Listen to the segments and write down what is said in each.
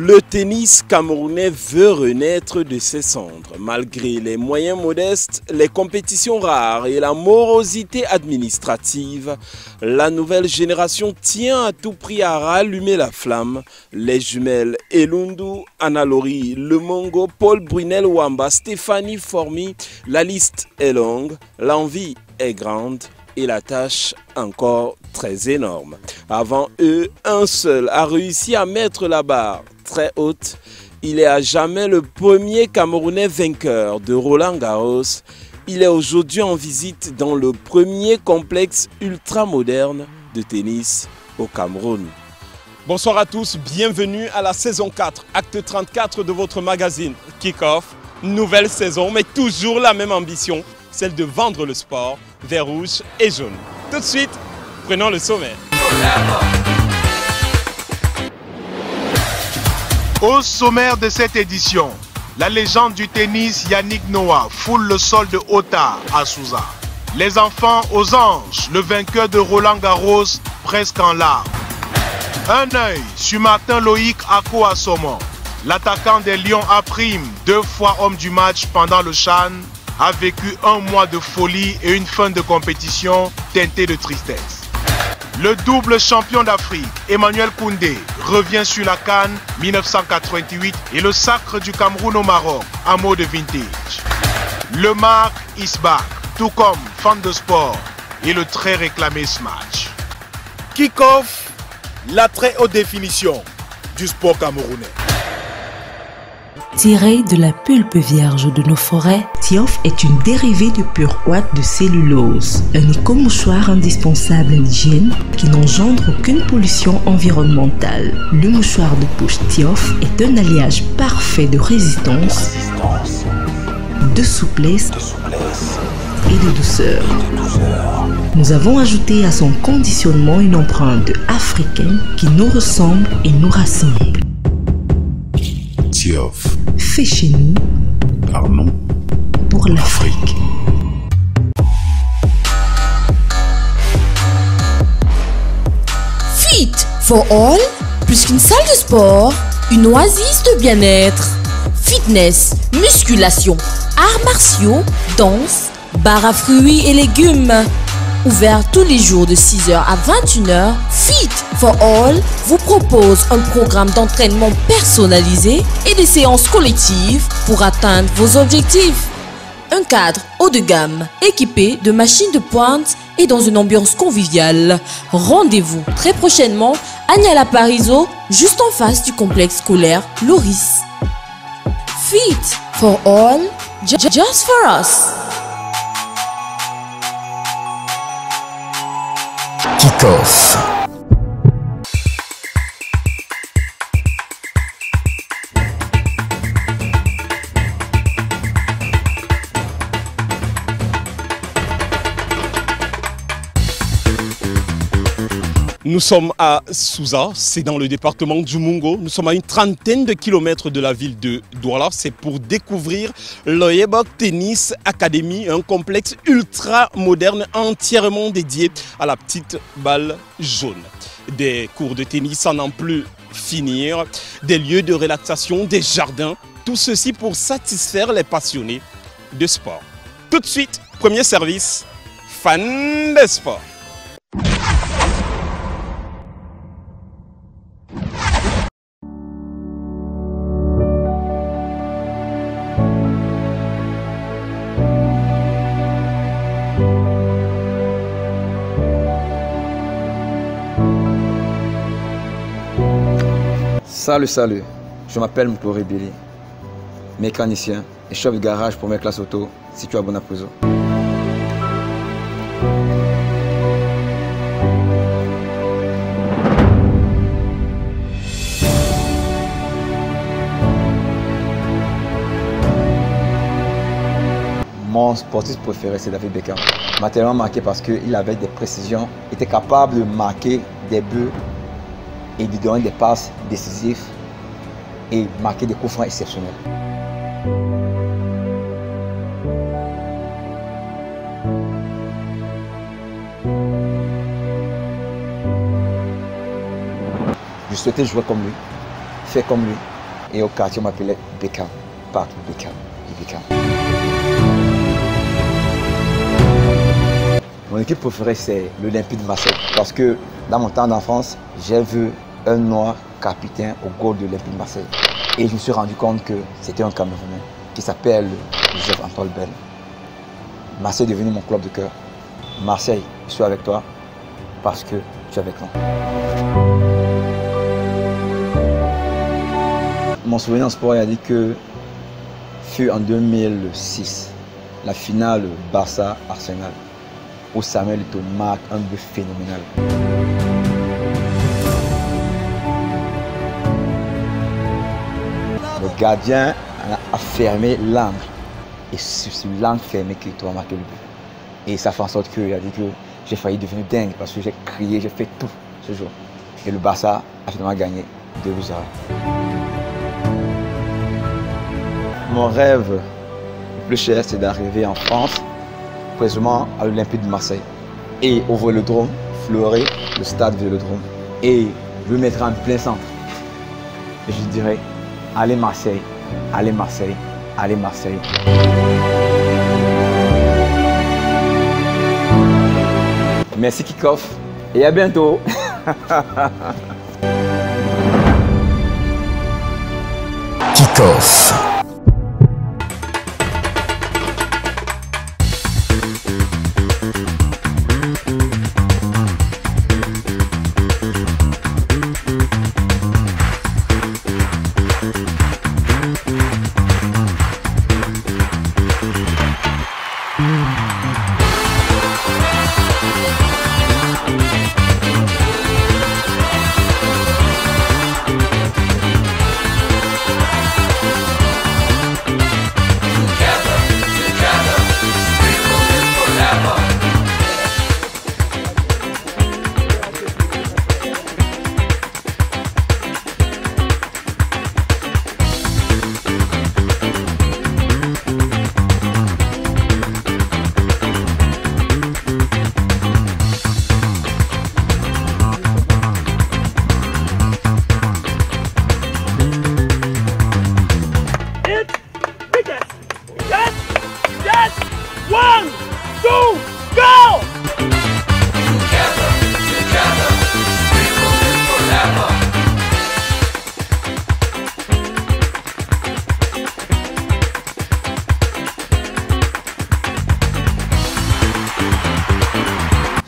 Le tennis camerounais veut renaître de ses cendres. Malgré les moyens modestes, les compétitions rares et la morosité administrative, la nouvelle génération tient à tout prix à rallumer la flamme. Les jumelles Elundu, Analori, Le Mongo, Paul Brunel Wamba, Stéphanie Formy, la liste est longue, l'envie est grande et la tâche encore très énorme. Avant eux, un seul a réussi à mettre la barre très haute. Il est à jamais le premier Camerounais vainqueur de Roland Garros. Il est aujourd'hui en visite dans le premier complexe ultra-moderne de tennis au Cameroun. Bonsoir à tous, bienvenue à la saison 4, acte 34 de votre magazine Kick-Off. Nouvelle saison, mais toujours la même ambition, celle de vendre le sport vert, rouge et jaune. Tout de suite, prenons le sommaire. Au sommaire de cette édition, la légende du tennis Yannick Noah foule le sol de Ota à Sousa. Les enfants aux anges, le vainqueur de Roland Garros presque en larmes. Un œil sur Martin Loïc Ako Assomon. L'attaquant des Lions A Prime, 2 fois homme du match pendant le CHAN, a vécu un mois de folie et une fin de compétition teintée de tristesse. Le double champion d'Afrique, Emmanuel Koundé, revient sur la CAN 1988 et le sacre du Cameroun au Maroc, un mot de vintage. Le Marc is back, tout comme fan de sport et le très réclamé Smash. Kick-Off, la très haute définition du sport camerounais. Tiré de la pulpe vierge de nos forêts, Tiof est une dérivée de pure ouate de cellulose, un éco-mouchoir indispensable à l'hygiène qui n'engendre aucune pollution environnementale. Le mouchoir de poche Tiof est un alliage parfait de résistance, de souplesse et de douceur. Nous avons ajouté à son conditionnement une empreinte africaine qui nous ressemble et nous rassemble. Tiof. Fait chez nous, Par nous, pour l'Afrique. Fit for all, plus qu'une salle de sport, une oasis de bien-être. Fitness, musculation, arts martiaux, danse, bar à fruits et légumes. Ouvert tous les jours de 6h à 21h, Fit for All vous propose un programme d'entraînement personnalisé et des séances collectives pour atteindre vos objectifs. Un cadre haut de gamme, équipé de machines de pointe et dans une ambiance conviviale. Rendez-vous très prochainement à Niala Parizeau, juste en face du complexe scolaire Loris. Fit for All, just for us. Kick-Off. Nous sommes à Sousa, c'est dans le département du Mungo. Nous sommes à une trentaine de kilomètres de la ville de Douala. C'est pour découvrir l'Oyebok Tennis Academy, un complexe ultra moderne entièrement dédié à la petite balle jaune. Des cours de tennis à n'en plus finir, des lieux de relaxation, des jardins, tout ceci pour satisfaire les passionnés de sport. Tout de suite, premier service, fan de sport. Salut, je m'appelle Moutouré Billy, mécanicien et chef de garage pour mes classes auto situé à Bonapuzo. Mon sportif préféré, c'est David Beckham. Il m'a tellement marqué parce qu'il avait des précisions, il était capable de marquer des buts et de donner des passes décisives et marquer des coups francs exceptionnels. Je souhaitais jouer comme lui, faire comme lui Et au quartier, on m'appelait Beckham. Partout Beckham. Beckham. Mon équipe préférée, c'est l'Olympique de Marseille. Parce que dans mon temps d'enfance, j'ai vu un noir capitaine au goal de l'Olympique de Marseille. Et je me suis rendu compte que c'était un Camerounais qui s'appelle Joseph-Antoine Bell. Marseille est devenu mon club de cœur. Marseille, je suis avec toi parce que tu es avec nous. Mon souvenir en sport, il a dit que fut en 2006, la finale Barça-Arsenal, où Samuel Eto'o marque un but phénoménal. Le gardien a fermé l'angle. Et c'est sur l'angle fermé qu'Eto'o a marqué le but. Et ça fait en sorte qu'il a dit que j'ai failli devenir dingue parce que j'ai crié, j'ai fait tout ce jour. Et le Barça a finalement gagné 2-0. Mon rêve le plus cher, c'est d'arriver en France, précisément à l'Olympique de Marseille. Et au Vélodrome, Fleury, le stade Vélodrome. Et je le mettrai en plein centre. Et je dirais, allez Marseille, allez Marseille, allez Marseille. Merci Kickoff et à bientôt. Kickoff.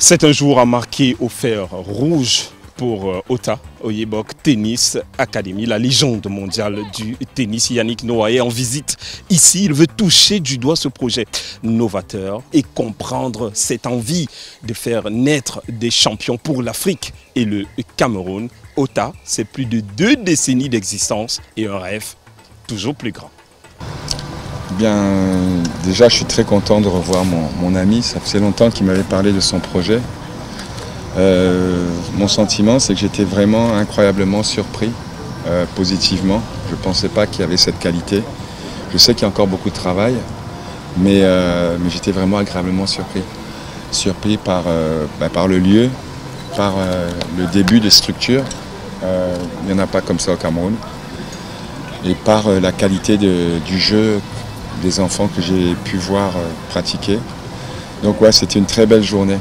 C'est un jour à marquer au fer rouge pour Ota Oyebok Tennis Academy, la légende mondiale du tennis. Yannick Noah est en visite ici. Il veut toucher du doigt ce projet novateur et comprendre cette envie de faire naître des champions pour l'Afrique et le Cameroun. Ota, c'est plus de 2 décennies d'existence et un rêve toujours plus grand. Bien, déjà, je suis très content de revoir mon ami. Ça faisait longtemps qu'il m'avait parlé de son projet. Mon sentiment, c'est que j'étais vraiment incroyablement surpris, positivement. Je ne pensais pas qu'il y avait cette qualité. Je sais qu'il y a encore beaucoup de travail, mais j'étais vraiment agréablement surpris. Surpris par le lieu, par le début des structures. Il n'y en a pas comme ça au Cameroun. Et par la qualité du jeu des enfants que j'ai pu voir pratiquer. Donc ouais, c'était une très belle journée.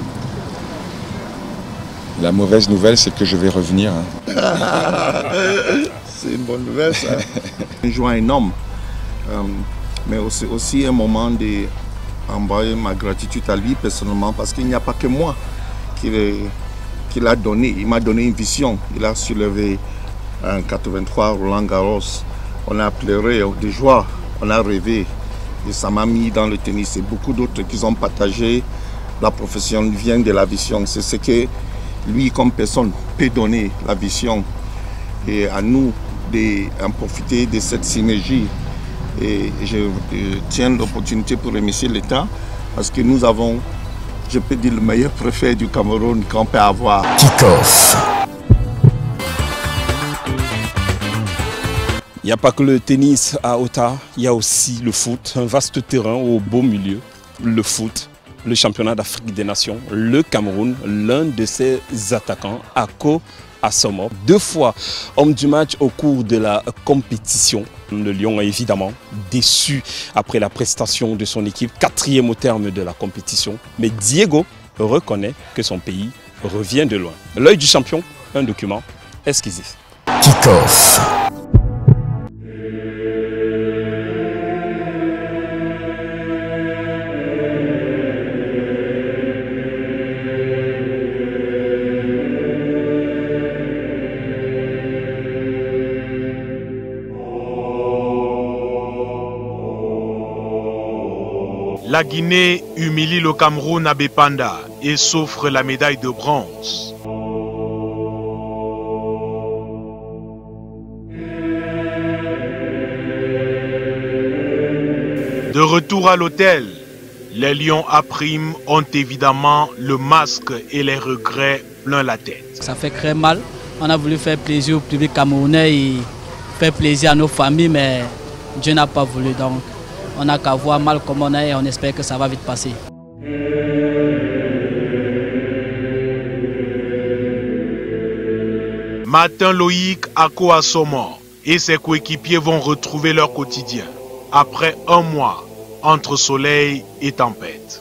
La mauvaise nouvelle, c'est que je vais revenir. C'est une bonne nouvelle, ça. Une joie énorme, mais aussi un moment d'envoyer ma gratitude à lui personnellement, parce qu'il n'y a pas que moi qui l'a donné. Il m'a donné une vision. Il a soulevé en 83 Roland Garros. On a pleuré de joie, on a rêvé. Et ça m'a mis dans le tennis. Et beaucoup d'autres qui ont partagé la profession viennent de la vision. C'est ce que lui, comme personne, peut donner, la vision. Et à nous d'en profiter de cette synergie. Et je tiens l'opportunité pour remercier l'État parce que nous avons, je peux dire, le meilleur préfet du Cameroun qu'on peut avoir. Kickoff. Il n'y a pas que le tennis à Ota, il y a aussi le foot, un vaste terrain au beau milieu. Le foot, le championnat d'Afrique des Nations, le Cameroun, l'un de ses attaquants, Ako Assomo, 2 fois homme du match au cours de la compétition. Le Lion est évidemment déçu après la prestation de son équipe, 4e au terme de la compétition. Mais Diego reconnaît que son pays revient de loin. L'œil du champion, un document exclusif. Kick-off. La Guinée humilie le Cameroun à Bépanda et s'offre la médaille de bronze. De retour à l'hôtel, les Lions à prime ont évidemment le masque et les regrets plein la tête. Ça fait très mal. On a voulu faire plaisir au public camerounais et faire plaisir à nos familles, mais Dieu n'a pas voulu. Donc, on n'a qu'à voir mal comme on est et on espère que ça va vite passer. Martin Loïc Ako Assomo et ses coéquipiers vont retrouver leur quotidien après un mois entre soleil et tempête.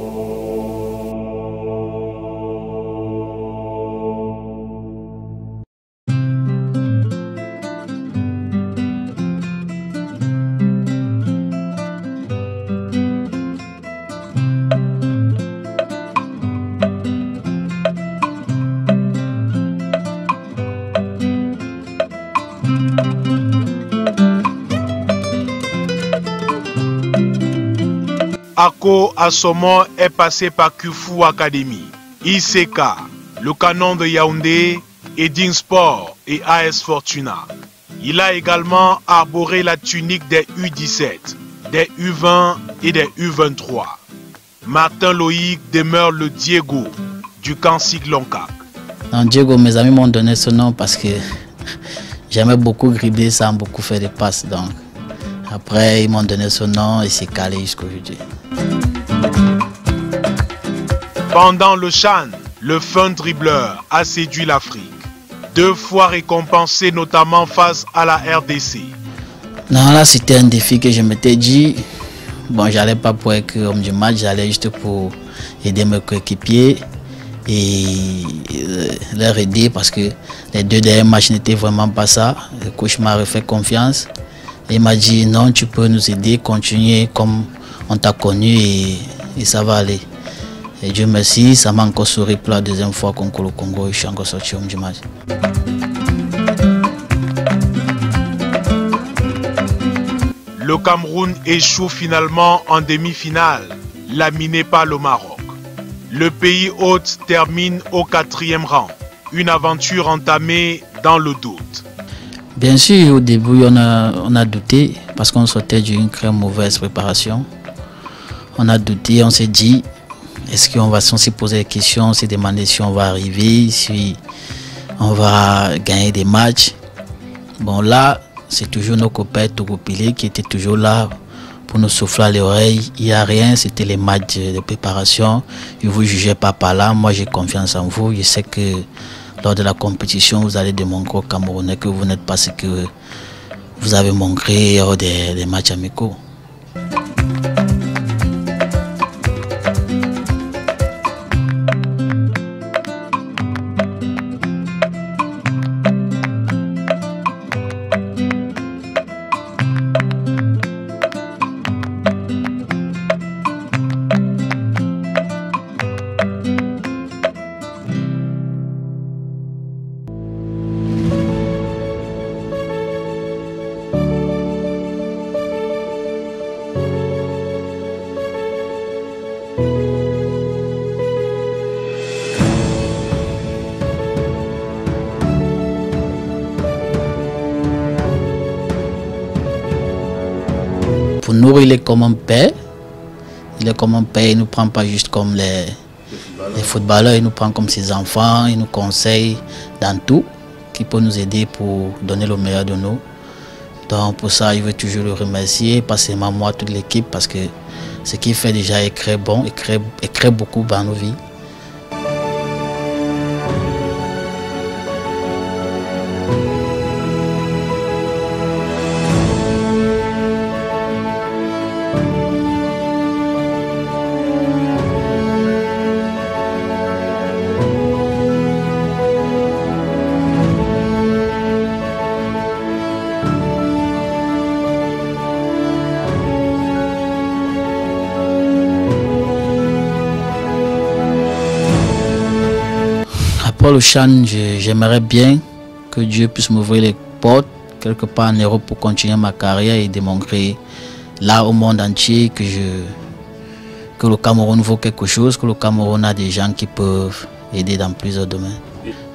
Ako Assomo est passé par Kufu Academy, ICK, le Canon de Yaoundé, Edin Sport et AS Fortuna. Il a également arboré la tunique des U17, des U20 et des U23. Martin Loïc demeure le Diego du camp Siglonka. Diego, mes amis m'ont donné ce nom parce que j'aimais beaucoup dribbler sans beaucoup faire de passes. Donc, après, ils m'ont donné ce nom et c'est calé jusqu'aujourd'hui. Pendant le CHAN, le fin dribbleur a séduit l'Afrique. 2 fois récompensé notamment face à la RDC. Non, là c'était un défi que je m'étais dit. Bon, j'allais pas pour être homme du match, j'allais juste pour aider mes coéquipiers et leur aider parce que les 2 derniers matchs n'étaient vraiment pas ça. Le coach m'a refait confiance et il m'a dit non, tu peux nous aider, continuer comme on t'a connu et ça va aller. Et Dieu merci, ça m'a encore souri pour la 2e fois contre le Congo et je suis encore sorti homme du match. Le Cameroun échoue finalement en demi-finale, laminé par le Maroc. Le pays hôte termine au 4e rang, une aventure entamée dans le doute. Bien sûr, au début, on a douté parce qu'on sortait d'une très mauvaise préparation. On a douté, on s'est dit, est-ce qu'on va s'y poser des questions, on s'est demandé si on va arriver, si on va gagner des matchs. Bon là, c'est toujours nos copains Togopilé qui étaient toujours là pour nous souffler à l'oreille. Il n'y a rien, c'était les matchs de préparation. Je ne vous jugeais pas par là, moi j'ai confiance en vous. Je sais que lors de la compétition, vous allez démontrer aux Camerounais que vous n'êtes pas ce que vous avez montré lors des matchs amicaux. Pour nous, il est comme un père. Il est comme un père, il ne nous prend pas juste comme les footballeurs, il nous prend comme ses enfants, il nous conseille dans tout, qui peut nous aider pour donner le meilleur de nous. Donc pour ça, je veux toujours le remercier, pas seulement moi, toute l'équipe, parce que ce qu'il fait déjà est très bon, et crée beaucoup dans nos vies. rapport au Chan, j'aimerais bien que Dieu puisse m'ouvrir les portes quelque part en Europe pour continuer ma carrière et démontrer là au monde entier que le Cameroun vaut quelque chose, que le Cameroun a des gens qui peuvent aider dans plusieurs domaines.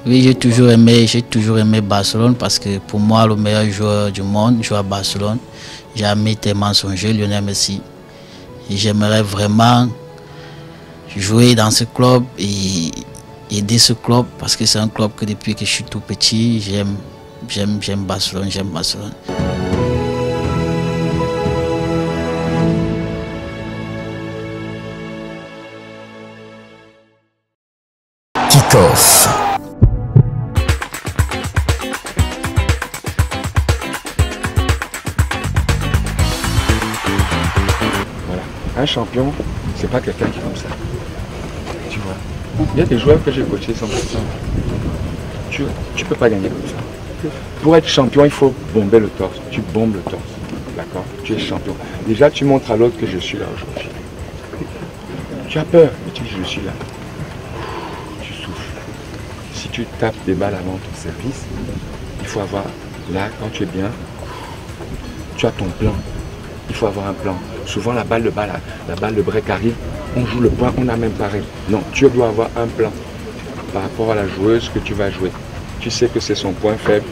Oui, j'ai toujours aimé Barcelone parce que pour moi, le meilleur joueur du monde joue à Barcelone. J'ai aimé tellement son jeu, Lionel Messi. Et j'aimerais vraiment jouer dans ce club et aider ce club parce que c'est un club que depuis que je suis tout petit, j'aime Barcelone, j'aime Barcelone. Kick-off. Voilà. Un champion, c'est pas quelqu'un qui est comme ça. Tu vois. Il y a des joueurs que j'ai coachés sans ça. Tu peux pas gagner comme ça. Pour être champion, il faut bomber le torse. Tu bombes le torse. D'accord? Tu es champion. Déjà, tu montres à l'autre que je suis là aujourd'hui. Tu as peur, mais tu dis je suis là. Tu souffles. Si tu tapes des balles avant ton service, il faut avoir, là, quand tu es bien, tu as ton plan. Il faut avoir un plan. Souvent, la balle de break arrive, on joue le point, on n'a même pas rien. Non, tu dois avoir un plan par rapport à la joueuse que tu vas jouer. Tu sais que c'est son point faible.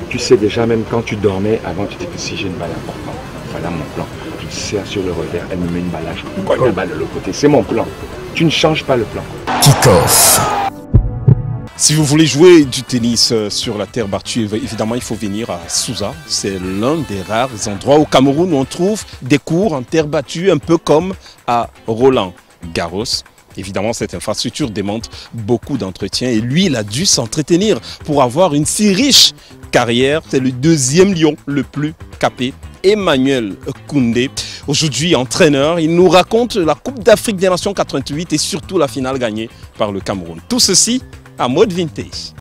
Tu sais déjà, même quand tu dormais, avant, tu dis que si j'ai une balle importante, voilà mon plan. Je sers sur le revers, elle me met une balle là, je colle la balle de l'autre côté. C'est mon plan. Tu ne changes pas le plan. Kick-off. Si vous voulez jouer du tennis sur la terre battue, évidemment, il faut venir à Souza. C'est l'un des rares endroits au Cameroun où on trouve des cours en terre battue, un peu comme à Roland-Garros. Évidemment, cette infrastructure demande beaucoup d'entretien et lui, il a dû s'entretenir pour avoir une si riche carrière. C'est le deuxième lion le plus capé, Emmanuel Koundé. Aujourd'hui, entraîneur, il nous raconte la Coupe d'Afrique des Nations 88 et surtout la finale gagnée par le Cameroun. Tout ceci à mode vintage.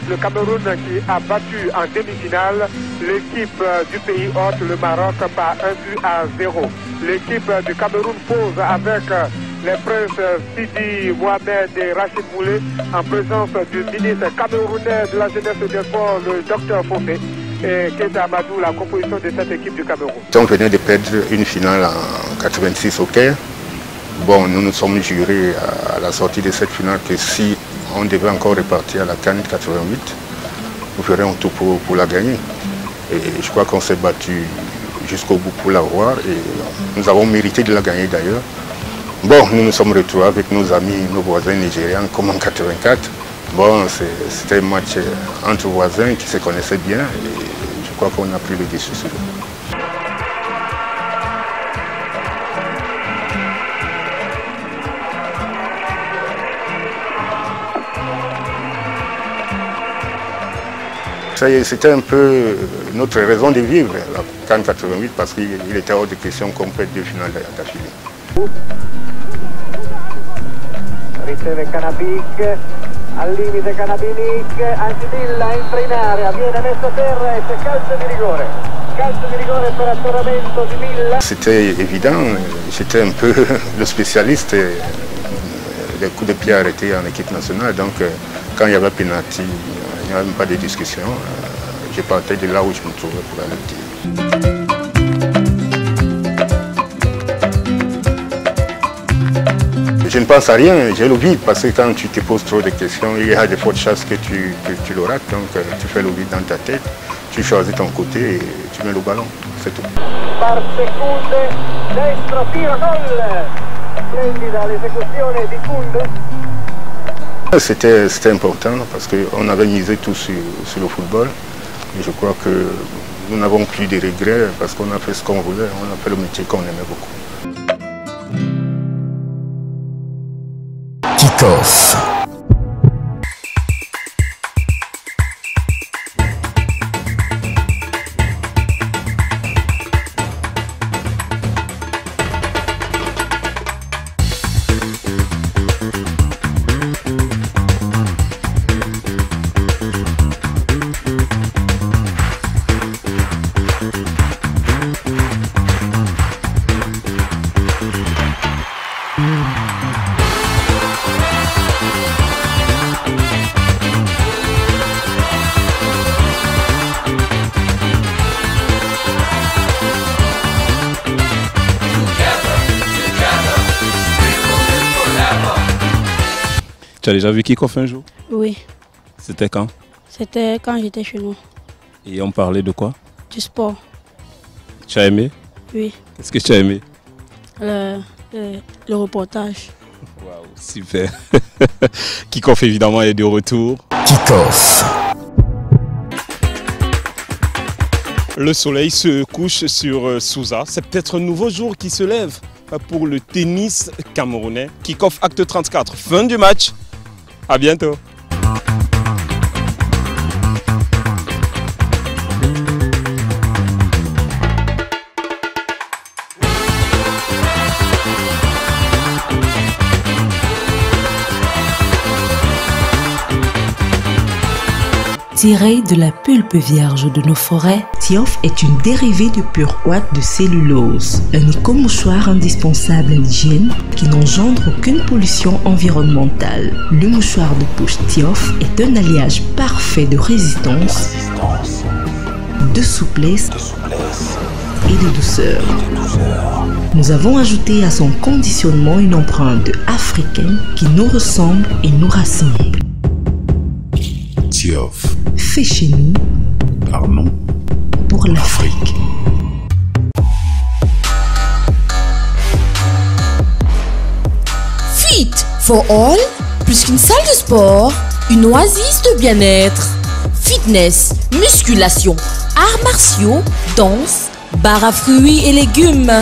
Le Cameroun qui a battu en demi-finale l'équipe du pays hôte, le Maroc, par 1-0. L'équipe du Cameroun pose avec les princes Sidi Mohamed et Rachid Moulé en présence du ministre camerounais de la jeunesse et des sports, le docteur Fofé, et Keita Amadou, la composition de cette équipe du Cameroun. On venait de perdre une finale en 86 au Caire. Bon, nous nous sommes jurés à la sortie de cette finale que si on devait encore repartir à la CAN 88, nous ferions tout pour la gagner. Et je crois qu'on s'est battu jusqu'au bout pour l'avoir et nous avons mérité de la gagner d'ailleurs. Bon, nous nous sommes retrouvés avec nos amis, nos voisins nigérians comme en 84. Bon, c'était un match entre voisins qui se connaissaient bien et je crois qu'on a pris le dessus sur eux. C'était un peu notre raison de vivre, la CAN 88, parce qu'il était hors de question qu'on perde deux finales d'affilée. Riceve Canapic, al limite Canapic, Ancidilla entra in area, viene messo a terra e c'è calcio di rigore. Calcio di rigore per atterramento di Villa. C'était évident, j'étais un peu le spécialiste des coups de pied arrêtés en équipe nationale, donc quand il y avait penalty, il n'y avait même pas de discussion. Je partais de là où je me trouvais pour aller le tirer. Je ne pense à rien, j'ai le vide parce que quand tu te poses trop de questions, il y a de fortes chances que tu le rates. Donc tu fais le vide dans ta tête, tu choisis ton côté et tu mets le ballon, c'est tout. Par seconde, destro, tiro, gol! Splendida l'esecuzione di Koundé. C'était important parce qu'on avait misé tout sur le football. Et je crois que nous n'avons plus de regrets parce qu'on a fait ce qu'on voulait, on a fait le métier qu'on aimait beaucoup. Kick-off. Tu as déjà vu Kickoff un jour? Oui. C'était quand? C'était quand j'étais chez nous. Et on parlait de quoi? Du sport. Tu as aimé? Oui. Qu'est-ce que tu as aimé? Le reportage. Waouh, super. Kickoff évidemment est de retour. Kickoff. Le soleil se couche sur Souza. C'est peut-être un nouveau jour qui se lève pour le tennis camerounais. Kickoff acte 34. Fin du match. À bientôt. Tiré de la pulpe vierge de nos forêts, Tiof est une dérivée de pure ouate de cellulose, un éco-mouchoir indispensable à l'hygiène qui n'engendre aucune pollution environnementale. Le mouchoir de poche Tiof est un alliage parfait de résistance, de souplesse et de douceur. Nous avons ajouté à son conditionnement une empreinte africaine qui nous ressemble et nous rassemble. Tiof. Fait chez nous, Par nous, pour l'Afrique. Fit for all, plus qu'une salle de sport, une oasis de bien-être. Fitness, musculation, arts martiaux, danse, bar à fruits et légumes.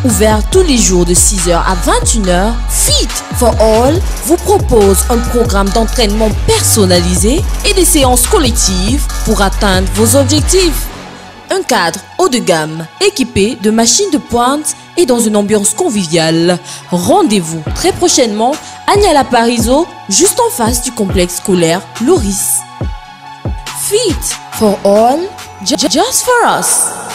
Ouvert tous les jours de 6h à 21h, Fit for All vous propose un programme d'entraînement personnalisé et des séances collectives pour atteindre vos objectifs. Un cadre haut de gamme, équipé de machines de pointe et dans une ambiance conviviale. Rendez-vous très prochainement à Niala Parizeau, juste en face du complexe scolaire Loris. Fit for All, just for us.